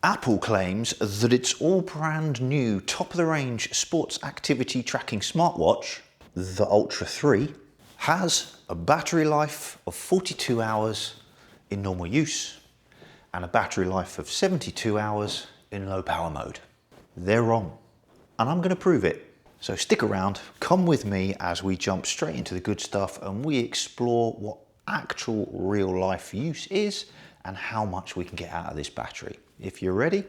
Apple claims that its all brand new top of the range sports activity tracking smartwatch, the Ultra 3, has a battery life of 42 hours in normal use and a battery life of 72 hours in low power mode. They're wrong, and I'm going to prove it. So stick around, come with me as we jump straight into the good stuff and we explore what actual real life use is and how much we can get out of this battery. If you're ready,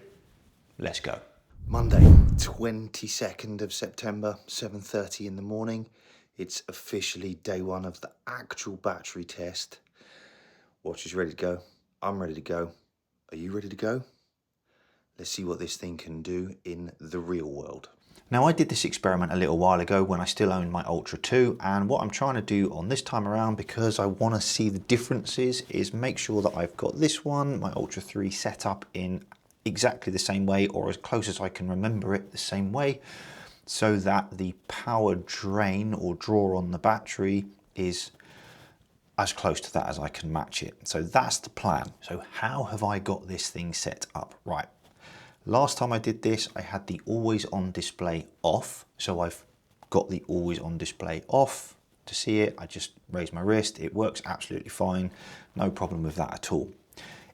let's go. Monday, 22nd of September, 7:30 in the morning. It's officially day one of the actual battery test. Watch is ready to go. I'm ready to go. Are you ready to go? Let's see what this thing can do in the real world. Now, I did this experiment a little while ago when I still owned my Ultra 2, and what I'm trying to do on this time around, because I want to see the differences, is make sure that I've got this one, my Ultra 3, set up in exactly the same way, or as close as I can remember it the same way, so that the power drain or draw on the battery is as close to that as I can match it. So that's the plan. So how have I got this thing set up? Right. Last time I did this, I had the always on display off. So I've got the always on display off. To see it, I just raise my wrist. It works absolutely fine. No problem with that at all.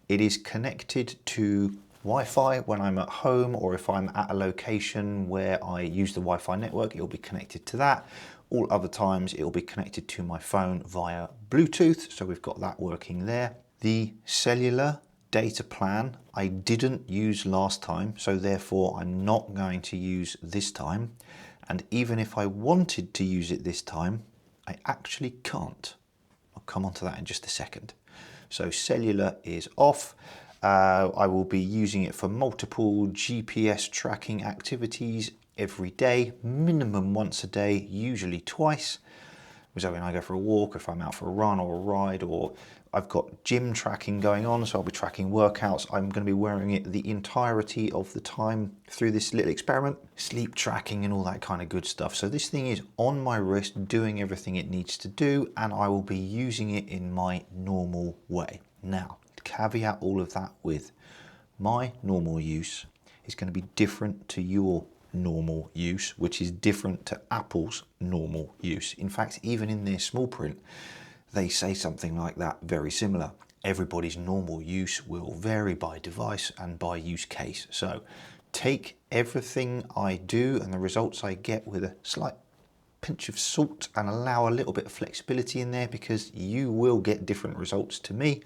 It is connected to Wi-Fi when I'm at home, or if I'm at a location where I use the Wi-Fi network, it'll be connected to that. All other times it'll be connected to my phone via Bluetooth. So we've got that working there. The cellular data plan I didn't use last time, so therefore I'm not going to use this time. And even if I wanted to use it this time, I actually can't. I'll come on to that in just a second. So cellular is off. I will be using it for multiple GPS tracking activities every day, minimum once a day, usually twice. So when I go for a walk, if I'm out for a run or a ride, or I've got gym tracking going on, so I'll be tracking workouts. I'm going to be wearing it the entirety of the time through this little experiment. Sleep tracking and all that kind of good stuff. So this thing is on my wrist doing everything it needs to do, and I will be using it in my normal way. Now, caveat all of that with my normal use is going to be different to your normal use, which is different to Apple's normal use. In fact, even in their small print, they say something like that, very similar. Everybody's normal use will vary by device and by use case. So take everything I do and the results I get with a slight pinch of salt and allow a little bit of flexibility in there, because you will get different results to me.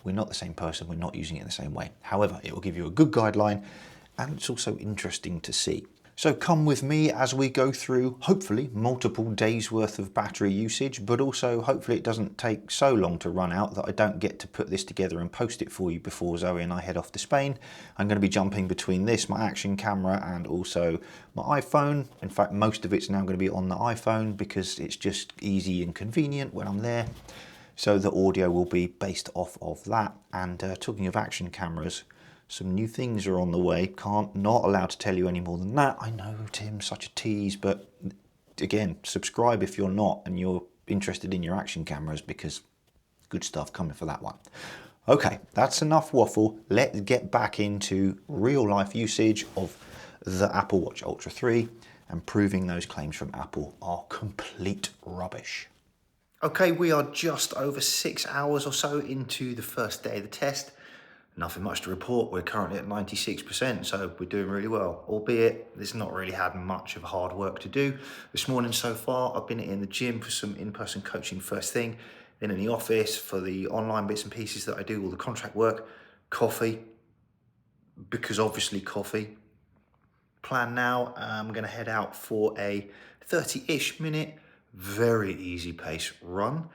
We're not the same person, we're not using it in the same way. However, it will give you a good guideline, and it's also interesting to see. So come with me as we go through, hopefully, multiple days worth of battery usage, but also hopefully it doesn't take so long to run out that I don't get to put this together and post it for you before Zoe and I head off to Spain. I'm going to be jumping between this, my action camera, and also my iPhone. In fact, most of it's now going to be on the iPhone because it's just easy and convenient when I'm there. So the audio will be based off of that. And talking of action cameras, some new things are on the way. Not allowed to tell you any more than that. I know, Tim, such a tease, but again, subscribe if you're not and you're interested in your action cameras, because good stuff coming for that one. Okay, that's enough waffle. Let's get back into real life usage of the Apple Watch Ultra 3 and proving those claims from Apple are complete rubbish. Okay, we are just over 6 hours or so into the first day of the test. Nothing much to report. We're currently at 96%, so we're doing really well, albeit there's not really had much of hard work to do. This morning so far, I've been in the gym for some in-person coaching first thing, then in the office for the online bits and pieces that I do, all the contract work, coffee, because obviously coffee. Plan now, I'm going to head out for a 30-ish minute, very easy pace run.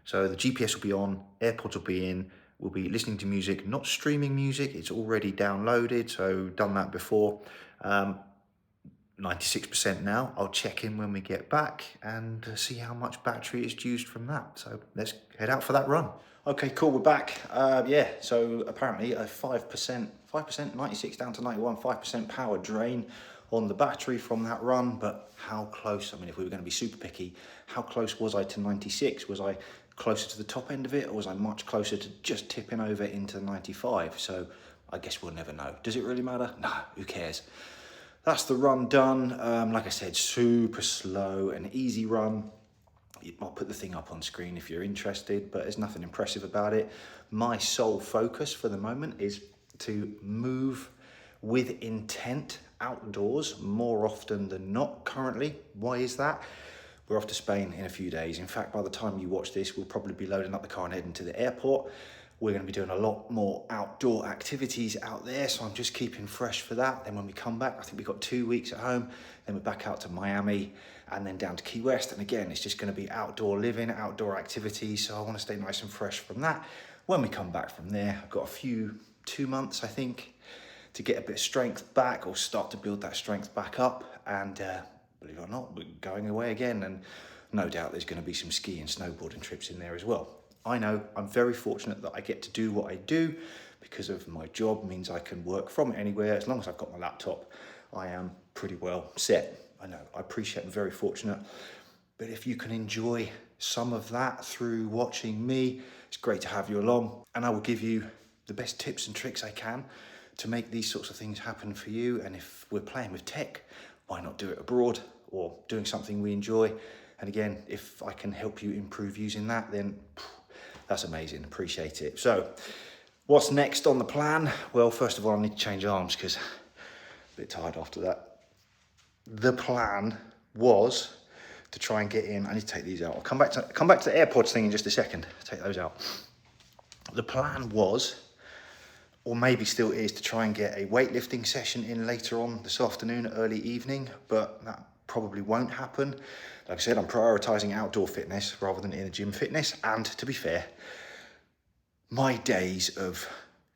So the GPS will be on, AirPods will be in, we'll be listening to music, not streaming music, it's already downloaded, so done that before. 96% now. I'll check in when we get back and see how much battery is used from that. So let's head out for that run. Okay, cool, we're back. Yeah, so apparently a 5%, 96 down to 91, 5% power drain on the battery from that run, but how close, I mean, if we were going to be super picky, how close was I to 96? Was I closer to the top end of it, or was I much closer to just tipping over into 95? So I guess we'll never know. Does it really matter? No, who cares? That's the run done. Like I said, super slow and easy run. I'll put the thing up on screen if you're interested, but there's nothing impressive about it. My sole focus for the moment is to move with intent outdoors more often than not currently. Why is that? We're off to Spain in a few days. In fact, by the time you watch this, we'll probably be loading up the car and heading to the airport. We're going to be doing a lot more outdoor activities out there, so I'm just keeping fresh for that. Then when we come back, I think we've got 2 weeks at home, then we're back out to Miami and then down to Key West. And again, it's just going to be outdoor living, outdoor activities, so I want to stay nice and fresh from that. When we come back from there, I've got 2 months, I think, to get a bit of strength back or start to build that strength back up. And believe it or not, we're going away again, and no doubt there's going to be some ski and snowboarding trips in there as well. I know I'm very fortunate that I get to do what I do because of my job means I can work from anywhere. As long as I've got my laptop, I am pretty well set. I know, I appreciate, I'm very fortunate. But if you can enjoy some of that through watching me, it's great to have you along. And I will give you the best tips and tricks I can to make these sorts of things happen for you. And if we're playing with tech, why not do it abroad or doing something we enjoy? And again, if I can help you improve using that, then that's amazing, appreciate it. So what's next on the plan? Well, first of all, I need to change arms because I'm a bit tired after that. The plan was to try and get in. I need to take these out. I'll come back to the AirPods thing in just a second. Take those out. The plan was, or maybe still is, to try and get a weightlifting session in later on this afternoon, early evening, but that probably won't happen. Like I said, I'm prioritizing outdoor fitness rather than in the gym fitness. And to be fair, my days of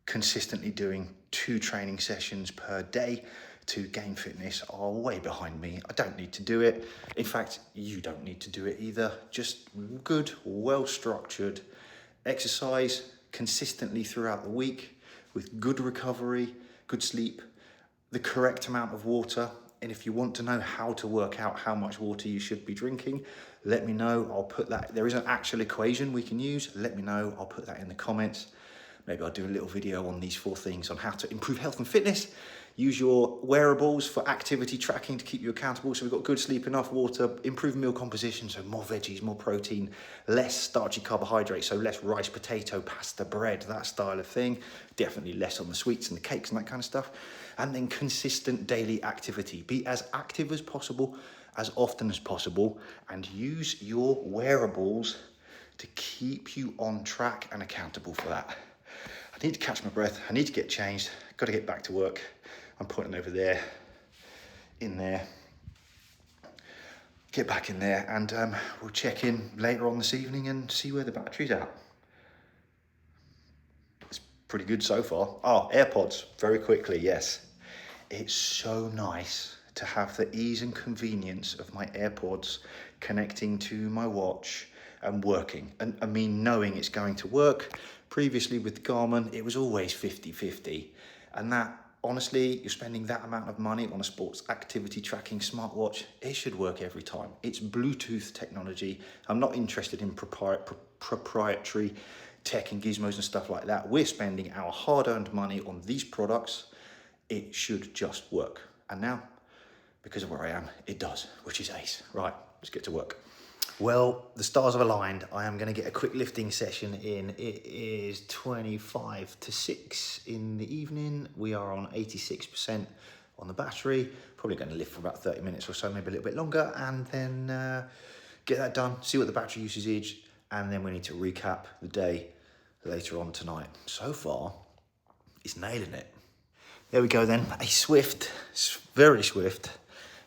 consistently doing 2 training sessions per day to gain fitness are way behind me. I don't need to do it. In fact, you don't need to do it either. Just good, well-structured exercise consistently throughout the week with good recovery, good sleep, the correct amount of water. And if you want to know how to work out how much water you should be drinking, let me know. I'll put that, there is an actual equation we can use. Let me know, I'll put that in the comments. Maybe I'll do a little video on these 4 things on how to improve health and fitness. Use your wearables for activity tracking to keep you accountable. So we've got good sleep, enough water, improved meal composition, so more veggies, more protein, less starchy carbohydrates, so less rice, potato, pasta, bread, that style of thing. Definitely less on the sweets and the cakes and that kind of stuff. And then consistent daily activity. Be as active as possible, as often as possible, and use your wearables to keep you on track and accountable for that. I need to catch my breath. I need to get changed. Got to get back to work. I'm pointing over there, in there. Get back in there, and we'll check in later on this evening and see where the battery's at. It's pretty good so far. Oh, AirPods, very quickly, yes. It's so nice to have the ease and convenience of my AirPods connecting to my watch and working. And I mean, knowing it's going to work. Previously with Garmin, it was always 50-50. And that, honestly, you're spending that amount of money on a sports activity tracking smartwatch, it should work every time. It's Bluetooth technology. I'm not interested in proprietary tech and gizmos and stuff like that. We're spending our hard-earned money on these products. It should just work. And now, because of where I am, it does, which is ace. Right, let's get to work. Well, the stars have aligned. I am going to get a quick lifting session in. It is 25 to 6 in the evening. We are on 86% on the battery. Probably going to lift for about 30 minutes or so, maybe a little bit longer, and then get that done, see what the battery usage is, and then we need to recap the day later on tonight. So far, it's nailing it. There we go then, a swift, very swift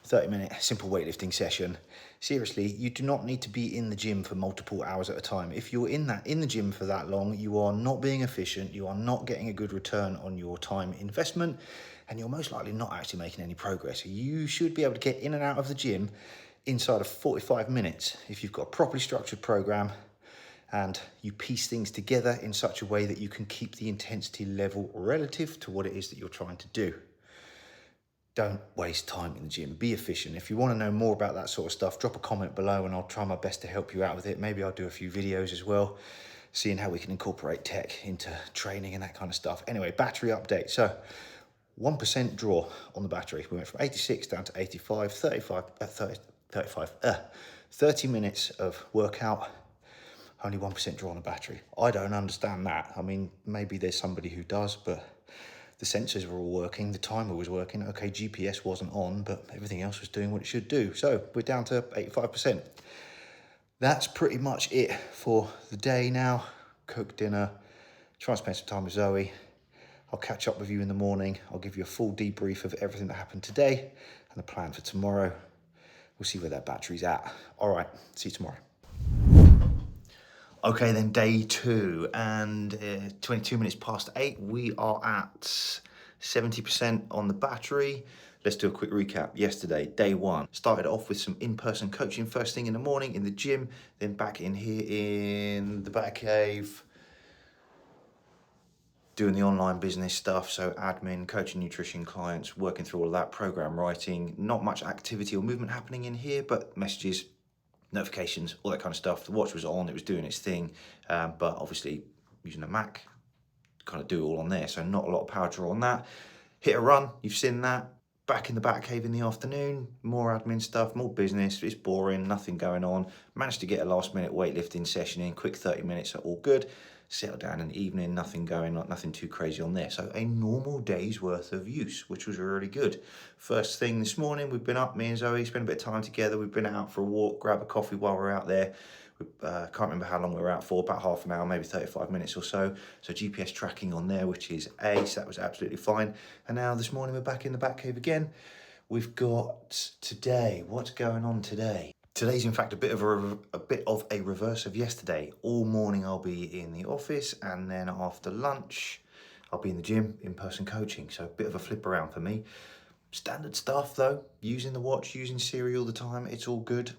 30-minute simple weightlifting session. Seriously, you do not need to be in the gym for multiple hours at a time. If you're in the gym for that long, you are not being efficient, you are not getting a good return on your time investment, and you're most likely not actually making any progress. You should be able to get in and out of the gym inside of 45 minutes if you've got a properly structured program and you piece things together in such a way that you can keep the intensity level relative to what it is that you're trying to do. Don't waste time in the gym, be efficient. If you want to know more about that sort of stuff, drop a comment below and I'll try my best to help you out with it. Maybe I'll do a few videos as well. seeing how we can incorporate tech into training and that kind of stuff. Anyway, battery update. So 1% draw on the battery. We went from 86 down to 85, 30 minutes of workout, only 1% draw on the battery. I don't understand that. I mean, maybe there's somebody who does, but the sensors were all working, the timer was working. Okay, GPS wasn't on, but everything else was doing what it should do. So we're down to 85%. That's pretty much it for the day now. Cook dinner, try and spend some time with Zoe. I'll catch up with you in the morning. I'll give you a full debrief of everything that happened today and the plan for tomorrow. We'll see where that battery's at. All right, see you tomorrow. Okay, then day 2 and 22 minutes past 8. We are at 70% on the battery. Let's do a quick recap. Yesterday, day 1, started off with some in-person coaching first thing in the morning in the gym, then back in here in the Batcave, doing the online business stuff, so admin, coaching nutrition clients, working through all of that, program writing. Not much activity or movement happening in here, but messages, notifications, all that kind of stuff. The watch was on, it was doing its thing, but obviously using a Mac, kind of do it all on there, so not a lot of power draw on that. Hit a run, you've seen that. Back in the Batcave in the afternoon, more admin stuff, more business. It's boring, nothing going on. Managed to get a last minute weightlifting session in, quick 30 minutes, all good. Settle down in the evening, nothing going on, nothing too crazy on there. So a normal day's worth of use, which was really good. First thing this morning, we've been up, me and Zoe, spent a bit of time together. We've been out for a walk, grab a coffee while we're out there. Can't remember how long we were out for, about half an hour, maybe 35 minutes or so. So GPS tracking on there, which is ace, that was absolutely fine. And now this morning we're back in the Batcave again. We've got today, what's going on today? Today's in fact a bit of a reverse of yesterday. All morning I'll be in the office, and then after lunch I'll be in the gym, in-person coaching. So a bit of a flip around for me. Standard stuff though, using the watch, using Siri all the time, it's all good.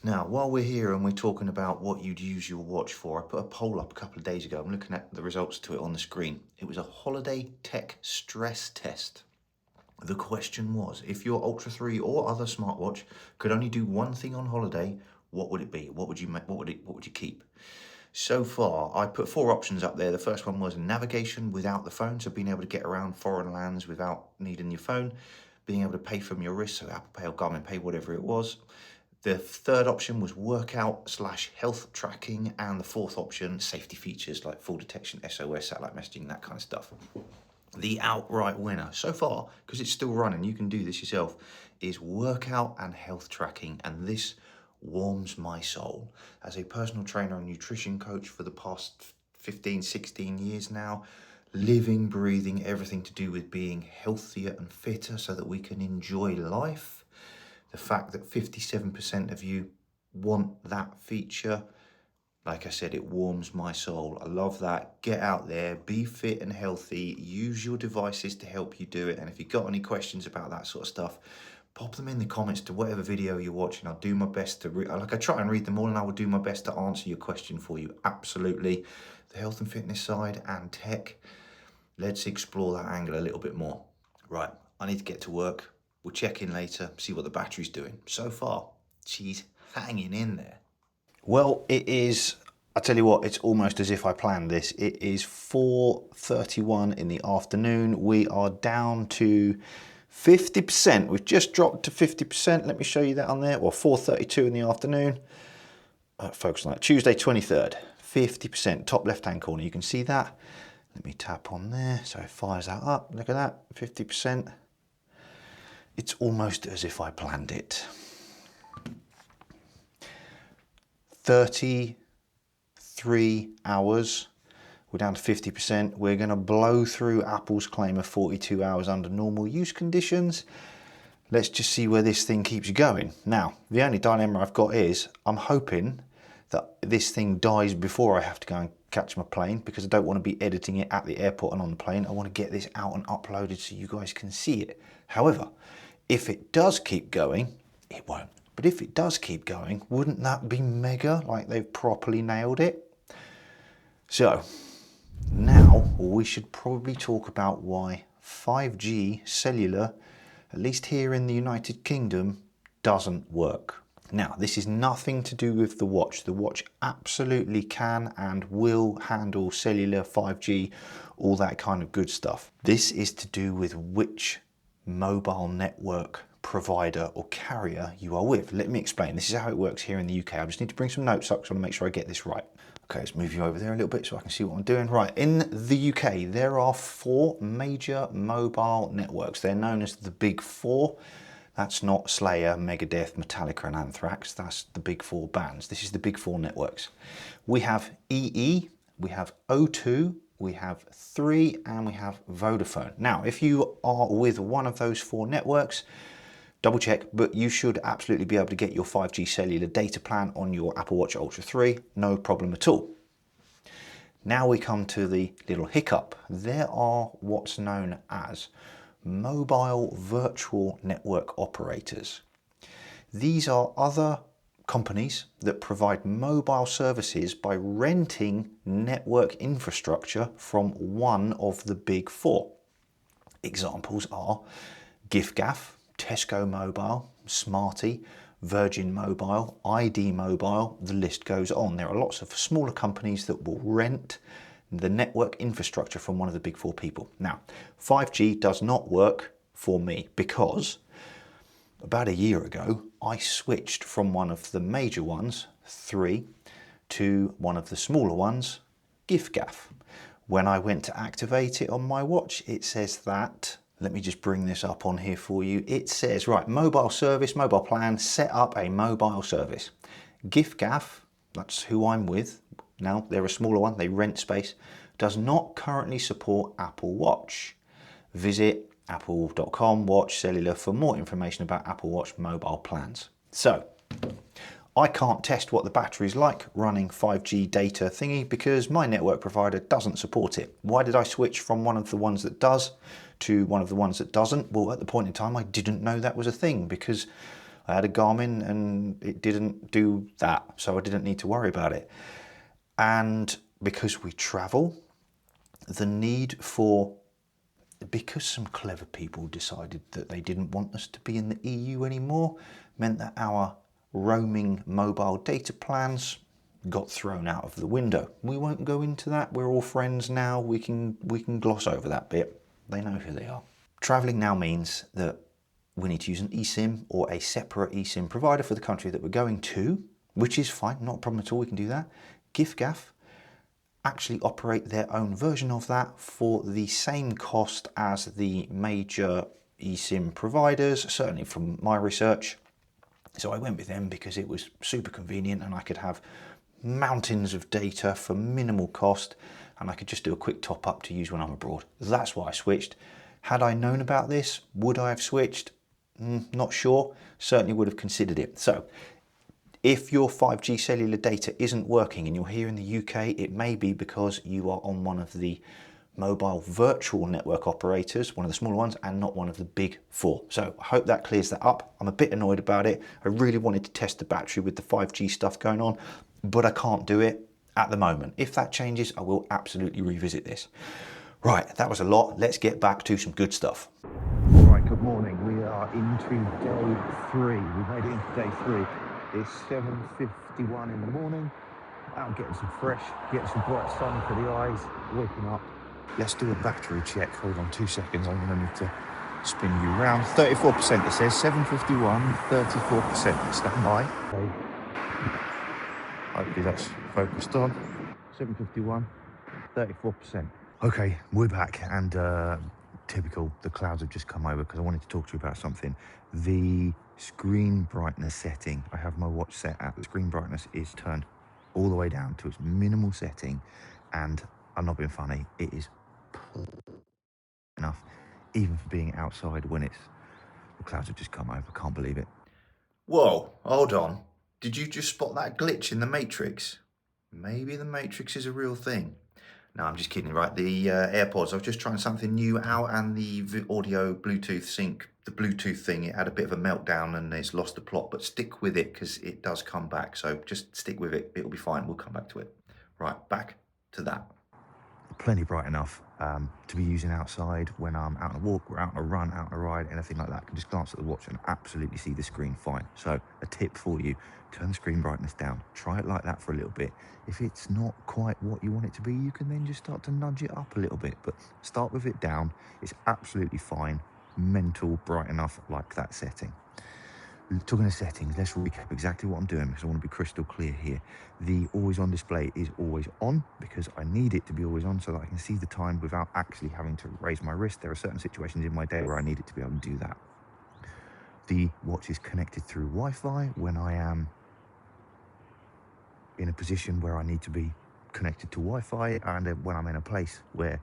Now, while we're here and we're talking about what you'd use your watch for, I put a poll up a couple of days ago. I'm looking at the results to it on the screen. It was a holiday tech stress test. The question was, if your Ultra 3 or other smartwatch could only do one thing on holiday, what would it be? What would you make? What would you keep? So far, I put 4 options up there. The first one was navigation without the phone, so being able to get around foreign lands without needing your phone, being able to pay from your wrist, so Apple Pay or Garmin Pay, whatever it was. The third option was workout/health tracking, and the fourth option, safety features like fall detection, SOS, satellite messaging, that kind of stuff. The outright winner so far, because it's still running, you can do this yourself, is workout and health tracking, and this warms my soul. As a personal trainer and nutrition coach for the past 15, 16 years now, living, breathing, everything to do with being healthier and fitter so that we can enjoy life. The fact that 57% of you want that feature, like I said, it warms my soul. I love that. Get out there, be fit and healthy, use your devices to help you do it. And if you've got any questions about that sort of stuff, pop them in the comments to whatever video you're watching. I'll do my best to, I try and read them all, and I will do my best to answer your question for you. Absolutely. The health and fitness side and tech, let's explore that angle a little bit more. Right, I need to get to work. We'll check in later, see what the battery's doing. So far, she's hanging in there. Well, it is, I tell you what, it's almost as if I planned this. It is 4:31 in the afternoon. We are down to 50%. We've just dropped to 50%. Let me show you that on there. Well, 4:32 in the afternoon. Focus on that. Tuesday, 23rd. 50%, top left-hand corner. You can see that. Let me tap on there. So it fires that up. Look at that, 50%. It's almost as if I planned it. 33 hours, we're down to 50%. We're gonna blow through Apple's claim of 42 hours under normal use conditions. Let's just see where this thing keeps going. Now, the only dilemma I've got is, I'm hoping that this thing dies before I have to go and catch my plane, because I don't want to be editing it at the airport and on the plane. I want to get this out and uploaded so you guys can see it. However, if it does keep going, it won't. But if it does keep going, wouldn't that be mega? Like they've properly nailed it. So now we should probably talk about why 5G cellular, at least here in the United Kingdom, doesn't work. Now, this is nothing to do with the watch. The watch absolutely can and will handle cellular, 5G, all that kind of good stuff. This is to do with which mobile network provider or carrier you are with. Let me explain. This is how it works here in the UK. I just need to bring some notes up because I want to make sure I get this right. Okay, let's move you over there a little bit so I can see what I'm doing. Right, in the UK, there are 4 major mobile networks. They're known as the Big Four. That's not Slayer, Megadeth, Metallica and Anthrax. That's the Big Four bands. This is the Big Four networks. We have EE, we have O2, we have 3 and we have Vodafone. Now, if you are with one of those 4 networks, double check, but you should absolutely be able to get your 5G cellular data plan on your Apple Watch Ultra 3, no problem at all. Now we come to the little hiccup. There are what's known as mobile virtual network operators. These are other companies that provide mobile services by renting network infrastructure from one of the Big Four. Examples are giffgaff, Tesco Mobile, Smarty, Virgin Mobile, ID Mobile, the list goes on. There are lots of smaller companies that will rent the network infrastructure from one of the Big Four people. Now, 5G does not work for me because about a year ago, I switched from one of the major ones, 3, to one of the smaller ones, giffgaff. When I went to activate it on my watch, it says that, let me just bring this up on here for you. It says, right, mobile service, mobile plan, set up a mobile service. giffgaff, that's who I'm with. Now, they're a smaller one, they rent space, does not currently support Apple Watch. Visit apple.com watch cellular for more information about Apple Watch mobile plans. So, I can't test what the battery's like running 5G data thingy because my network provider doesn't support it. Why did I switch from one of the ones that does to one of the ones that doesn't? Well, at the point in time, I didn't know that was a thing because I had a Garmin and it didn't do that, so I didn't need to worry about it. And because we travel, the need for, because some clever people decided that they didn't want us to be in the EU anymore, meant that our roaming mobile data plans got thrown out of the window. We won't go into that. We're all friends now. We can gloss over that bit. They know who they are. Traveling now means that we need to use an eSIM or a separate eSIM provider for the country that we're going to, which is fine, not a problem at all. We can do that. giffgaff actually operate their own version of that for the same cost as the major eSIM providers, certainly from my research. So I went with them because it was super convenient and I could have mountains of data for minimal cost and I could just do a quick top up to use when I'm abroad. That's why I switched. Had I known about this, would I have switched? Not sure. Certainly would have considered it. So if your 5G cellular data isn't working and you're here in the UK, it may be because you are on one of the mobile virtual network operators, one of the smaller ones, and not one of the Big Four. So I hope that clears that up. I'm a bit annoyed about it. I really wanted to test the battery with the 5G stuff going on, but I can't do it at the moment. If that changes, I will absolutely revisit this. Right, that was a lot. Let's get back to some good stuff. All right, good morning. We are into day 3. We made it into day 3. It's 7:51 in the morning. Out getting some fresh, getting some bright sun for the eyes, waking up. Let's do a battery check. Hold on 2 seconds. I'm going to need to spin you around. 34% it says. 7:51, 34%. Stand by. Okay. Hopefully that's focused on. 7:51, 34%. Okay, we're back and typical, the clouds have just come over because I wanted to talk to you about something. The screen brightness setting, I have my watch set at, the screen brightness is turned all the way down to its minimal setting, and I'm not being funny, it is enough, even for being outside when it's, the clouds have just come over, can't believe it. Whoa, hold on. Did you just spot that glitch in the Matrix? Maybe the Matrix is a real thing. No, I'm just kidding, right? The AirPods, I was just trying something new out, and the audio Bluetooth sync, the Bluetooth thing, it had a bit of a meltdown and it's lost the plot, but stick with it because it does come back. So just stick with it. It'll be fine. We'll come back to it. Right, back to that. plenty bright enough to be using outside when I'm out on a walk, or out on a run, out on a ride, anything like that. I can just glance at the watch and absolutely see the screen fine. So a tip for you, turn the screen brightness down. Try it like that for a little bit. If it's not quite what you want it to be, you can then just start to nudge it up a little bit, but start with it down. It's absolutely fine. Mental bright enough like that setting. Talking of settings, let's recap exactly what I'm doing because I want to be crystal clear here. The always on display is always on because I need it to be always on so that I can see the time without actually having to raise my wrist. There are certain situations in my day where I need it to be able to do that. The watch is connected through Wi-Fi when I am in a position where I need to be connected to Wi-Fi, and when I'm in a place where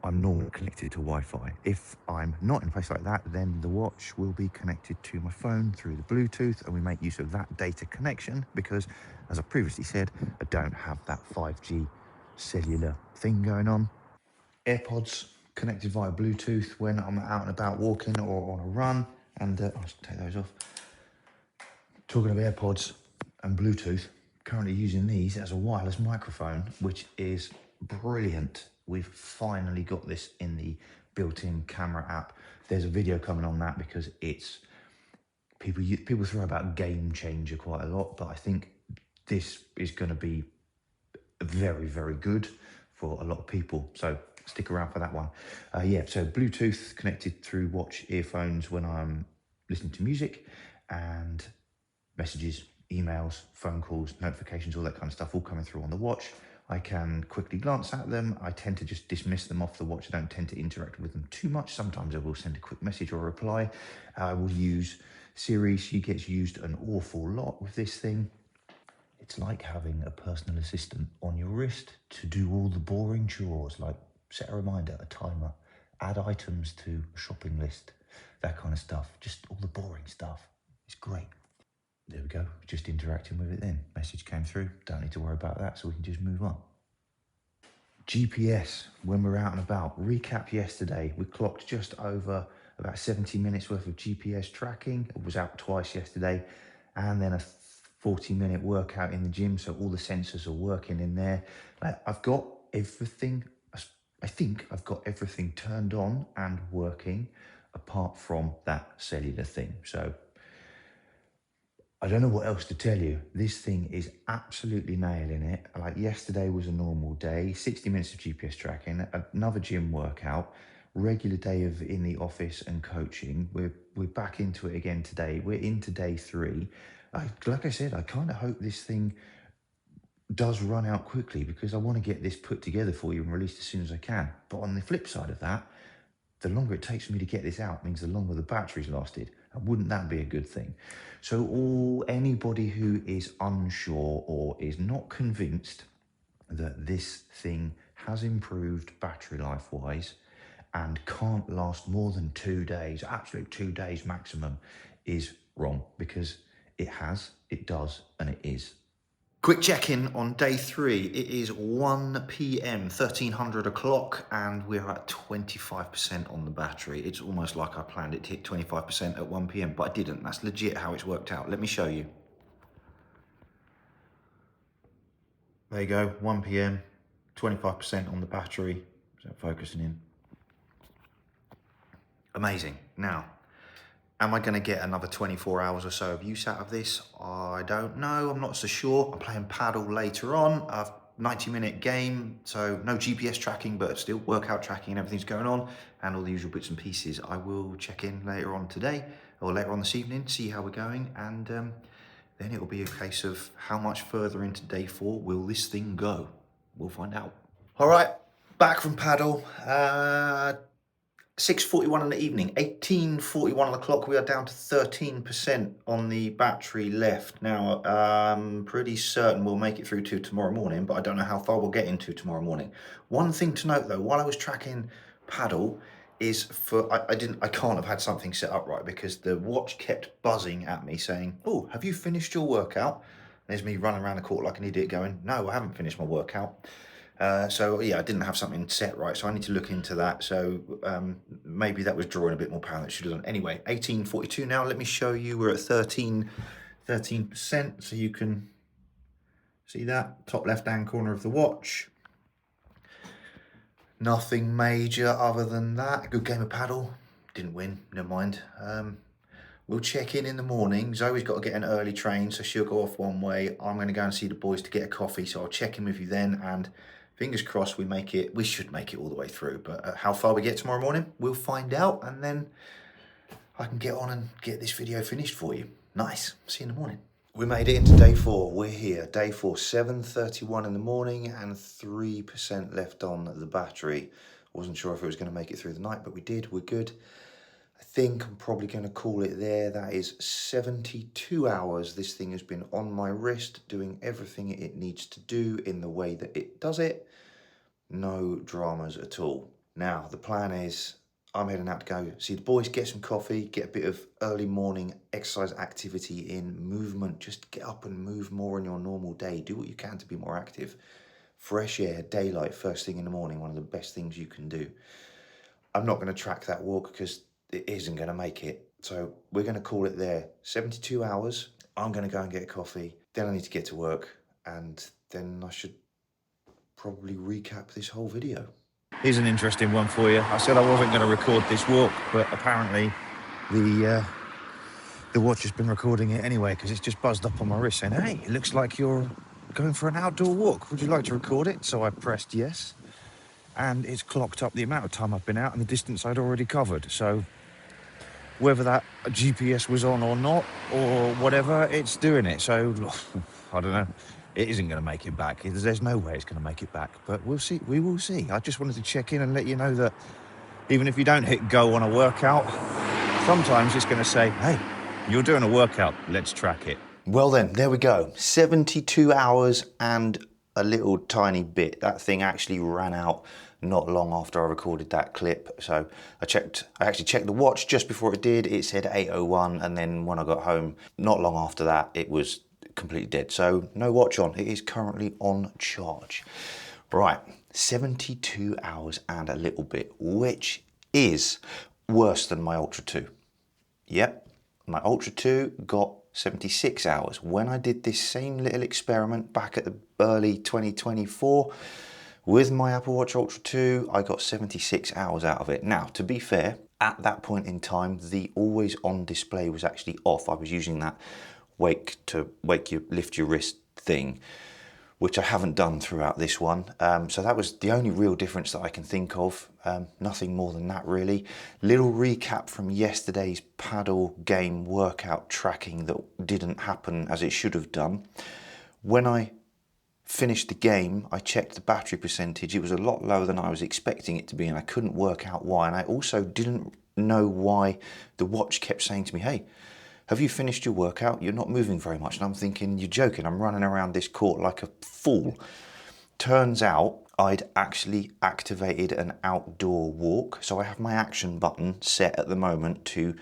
I'm normally connected to Wi-Fi. If I'm not in a place like that, then the watch will be connected to my phone through the Bluetooth, and we make use of that data connection because, as I previously said, I don't have that 5G cellular thing going on. AirPods connected via Bluetooth when I'm out and about walking or on a run, and I'll just take those off. Talking of AirPods and Bluetooth, currently using these as a wireless microphone, which is brilliant. We've finally got this in the built-in camera app. There's a video coming on that because it's people throw about game changer quite a lot, but I think this is going to be very, very good for a lot of people. So stick around for that one. So Bluetooth connected through watch earphones when I'm listening to music, and messages, emails, phone calls, notifications, all that kind of stuff all coming through on the watch. I can quickly glance at them. I tend to just dismiss them off the watch. I don't tend to interact with them too much. Sometimes I will send a quick message or a reply. I will use Siri. She gets used an awful lot with this thing. It's like having a personal assistant on your wrist to do all the boring chores, like set a reminder, a timer, add items to a shopping list, that kind of stuff. Just all the boring stuff. It's great. There we go, just interacting with it then. Message came through, don't need to worry about that, so we can just move on. GPS, when we're out and about. Recap yesterday, we clocked just over about 70 minutes worth of GPS tracking. It was out twice yesterday, and then a 40-minute workout in the gym, so all the sensors are working in there. I've got everything, I think I've got everything turned on and working apart from that cellular thing. So I don't know what else to tell you. This thing is absolutely nailing it. Like yesterday was a normal day, 60 minutes of GPS tracking, another gym workout, regular day of in the office and coaching. We're back into it again today. We're into day 3. Like I said, I kind of hope this thing does run out quickly because I want to get this put together for you and released as soon as I can. But on the flip side of that, the longer it takes for me to get this out means the longer the battery's lasted. And wouldn't that be a good thing? So anybody who is unsure or is not convinced that this thing has improved battery life-wise and can't last more than 2 days, absolute 2 days maximum, is wrong, because it has, it does, and it is. Quick check-in on day 3. It is 1 p.m, 1300 o'clock, and we're at 25% on the battery. It's almost like I planned it to hit 25% at 1 p.m, but I didn't. That's legit how it's worked out. Let me show you. There you go, 1 p.m, 25% on the battery. Is that focusing in? Amazing. Now, am I going to get another 24 hours or so of use out of this? I don't know. I'm not so sure. I'm playing paddle later on. A 90-minute game, so no GPS tracking, but still workout tracking and everything's going on, and all the usual bits and pieces. I will check in later on today or later on this evening, see how we're going, and then it'll be a case of how much further into day 4 will this thing go? We'll find out. All right, back from paddle. 6:41 in the evening, 18:41 on the clock. We are down to 13% on the battery left. Now, I'm pretty certain we'll make it through to tomorrow morning, but I don't know how far we'll get into tomorrow morning. One thing to note though, while I was tracking paddle, is I can't have had something set up right, because the watch kept buzzing at me saying, "Oh, have you finished your workout?" There's me running around the court like an idiot going, "No, I haven't finished my workout." So yeah, I didn't have something set right, so I need to look into that. So maybe that was drawing a bit more power than it should have done. Anyway, 18:42 now. Let me show you. We're at 13%, so you can see that top left-hand corner of the watch. Nothing major other than that. Good game of paddle. Didn't win, never mind. We'll check in the morning. Zoe's got to get an early train, so she'll go off one way. I'm going to go and see the boys to get a coffee, so I'll check in with you then, and fingers crossed we make it. We should make it all the way through, but how far we get tomorrow morning, we'll find out, and then I can get on and get this video finished for you. Nice. See you in the morning. We made it into day 4. We're here. Day 4, 7:31 in the morning and 3% left on the battery. Wasn't sure if it was going to make it through the night, but we did. We're good. I think I'm probably going to call it there. That is 72 hours. This thing has been on my wrist, doing everything it needs to do in the way that it does it. No dramas at all. Now, the plan is I'm heading out to go see the boys, get some coffee, get a bit of early morning exercise activity in, movement. Just get up and move more in your normal day. Do what you can to be more active. Fresh air, daylight, first thing in the morning, one of the best things you can do. I'm not going to track that walk because it isn't going to make it. So we're going to call it there. 72 hours. I'm going to go and get a coffee. Then I need to get to work. And then I should probably recap this whole video. Here's an interesting one for you. I said I wasn't going to record this walk, but apparently the watch has been recording it anyway, because it's just buzzed up on my wrist saying, hey, it looks like you're going for an outdoor walk. Would you like to record it? So I pressed yes, and it's clocked up the amount of time I've been out and the distance I'd already covered. So whether that GPS was on or not, or whatever, it's doing it. So I don't know. It isn't going to make it back. There's no way it's going to make it back, but we'll see. We will see. I just wanted to check in and let you know that even if you don't hit go on a workout, sometimes it's going to say, hey, you're doing a workout, let's track it. Well then, there we go. 72 hours and a little tiny bit. That thing actually ran out not long after I recorded that clip. So I actually checked the watch just before it did. It said 8:01, and then when I got home, not long after that, it was completely dead. So no watch on. It is currently on charge. Right, 72 hours and a little bit, which is worse than my Ultra 2. Yep, my Ultra 2 got 76 hours. When I did this same little experiment back at the early 2024 with my Apple Watch Ultra 2, I got 76 hours out of it. Now, to be fair, at that point in time, the always on display was actually off. I was using that lift your wrist thing, which I haven't done throughout this one. So that was the only real difference that I can think of. Nothing more than that, really. Little recap from yesterday's paddle game workout tracking that didn't happen as it should have done. When I finished the game, I checked the battery percentage. It was a lot lower than I was expecting it to be, and I couldn't work out why. And I also didn't know why the watch kept saying to me, hey, have you finished your workout? You're not moving very much. And I'm thinking, you're joking. I'm running around this court like a fool. Turns out I'd actually activated an outdoor walk. So I have my action button set at the moment to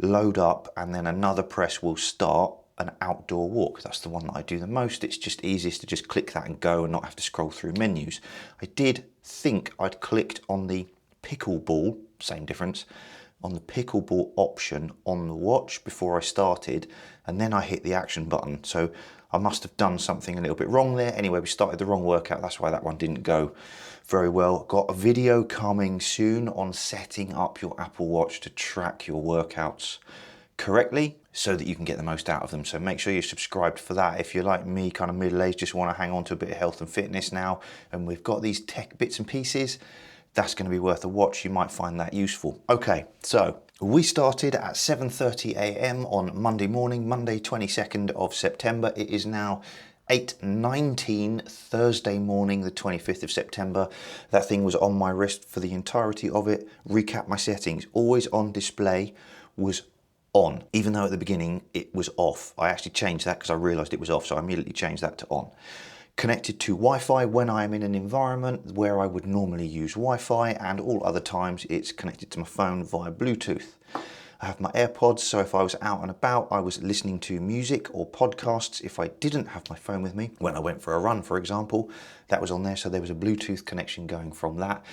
load up, and then another press will start an outdoor walk. That's the one that I do the most. It's just easiest to just click that and go and not have to scroll through menus. I did think I'd clicked on the pickleball, same difference, on the pickleball option on the watch before I started, and then I hit the action button. So I must have done something a little bit wrong there. Anyway, we started the wrong workout. That's why that one didn't go very well. Got a video coming soon on setting up your Apple Watch to track your workouts correctly so that you can get the most out of them. So make sure you're subscribed for that. If you're like me, kind of middle-aged, just want to hang on to a bit of health and fitness now, and we've got these tech bits and pieces, that's going to be worth a watch. You might find that useful. Okay, so we started at 7:30 a.m. on Monday morning, Monday 22nd of September. It is now 8:19 Thursday morning, the 25th of September. That thing was on my wrist for the entirety of it. Recap my settings. Always on display was on, even though at the beginning it was off. I actually changed that because I realized it was off, so I immediately changed that to on. Connected to Wi-Fi when I am in an environment where I would normally use Wi-Fi, and all other times it's connected to my phone via Bluetooth. I have my AirPods, so if I was out and about, I was listening to music or podcasts. If I didn't have my phone with me, when I went for a run, for example, that was on there, so there was a Bluetooth connection going from that.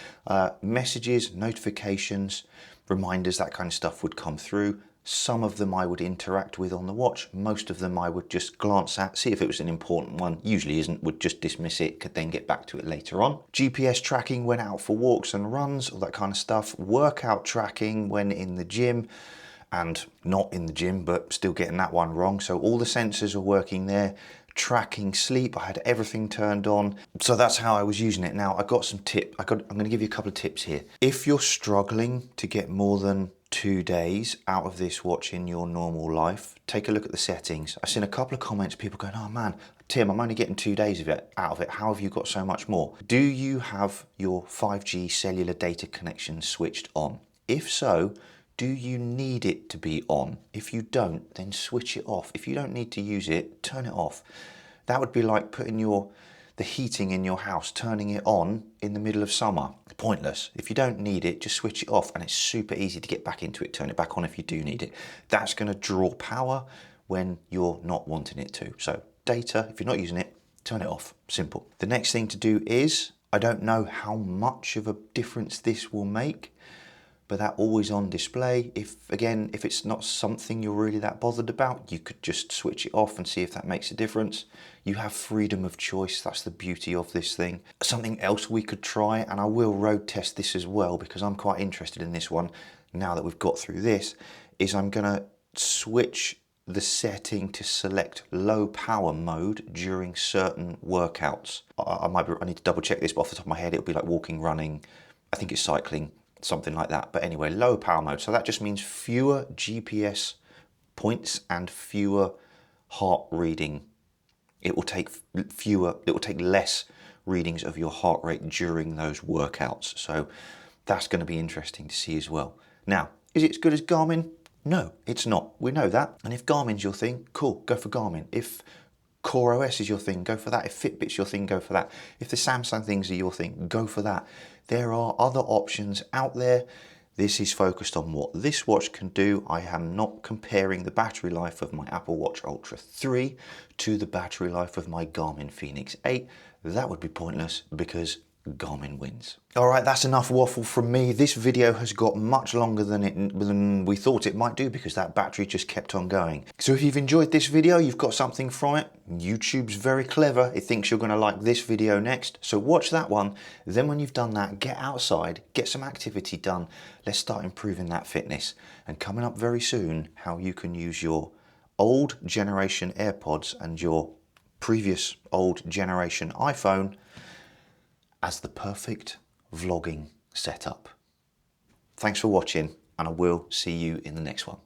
Messages, notifications, reminders, that kind of stuff would come through. Some of them I would interact with on the watch. Most of them I would just glance at, see if it was an important one. Usually isn't, would just dismiss it, could then get back to it later on. GPS tracking when out for walks and runs, all that kind of stuff. Workout tracking when in the gym and not in the gym, but still getting that one wrong. So all the sensors are working there. Tracking sleep, I had everything turned on. So that's how I was using it. Now I got some tips. I'm going to give you a couple of tips here. If you're struggling to get more than 2 days out of this watch in your normal life, take a look at the settings. I've seen a couple of comments, people going, oh man, Tim, I'm only getting 2 days out of it. How have you got so much more? Do you have your 5G cellular data connection switched on? If so, do you need it to be on? If you don't, then switch it off. If you don't need to use it, turn it off. That would be like putting the heating in your house, turning it on in the middle of summer. Pointless. If you don't need it, just switch it off, and it's super easy to get back into it. Turn it back on if you do need it. That's going to draw power when you're not wanting it to. So data, if you're not using it, turn it off. Simple. The next thing to do is, I don't know how much of a difference this will make, but that always on display, if it's not something you're really that bothered about, you could just switch it off and see if that makes a difference. You have freedom of choice. That's the beauty of this thing. Something else we could try, and I will road test this as well because I'm quite interested in this one now that we've got through this, is I'm going to switch the setting to select low power mode during certain workouts. I need to double check this, but off the top of my head, it'll be like walking, running, I think it's cycling, something like that. But anyway, low power mode. So that just means fewer GPS points and fewer heart reading. It will take less readings of your heart rate during those workouts. So that's going to be interesting to see as well. Now, is it as good as Garmin? No, it's not. We know that. And if Garmin's your thing, cool, go for Garmin. If Core OS is your thing, go for that. If Fitbit's your thing, go for that. If the Samsung things are your thing, go for that. There are other options out there. This is focused on what this watch can do. I am not comparing the battery life of my Apple Watch Ultra 3 to the battery life of my Garmin Fenix 8. That would be pointless because Garmin wins. All right, that's enough waffle from me. This video has got much longer than we thought it might do because that battery just kept on going. So if you've enjoyed this video, you've got something from it. YouTube's very clever. It thinks you're going to like this video next. So watch that one. Then when you've done that, get outside, get some activity done. Let's start improving that fitness. And coming up very soon, how you can use your old generation AirPods and your previous old generation iPhone as the perfect vlogging setup. Thanks for watching, and I will see you in the next one.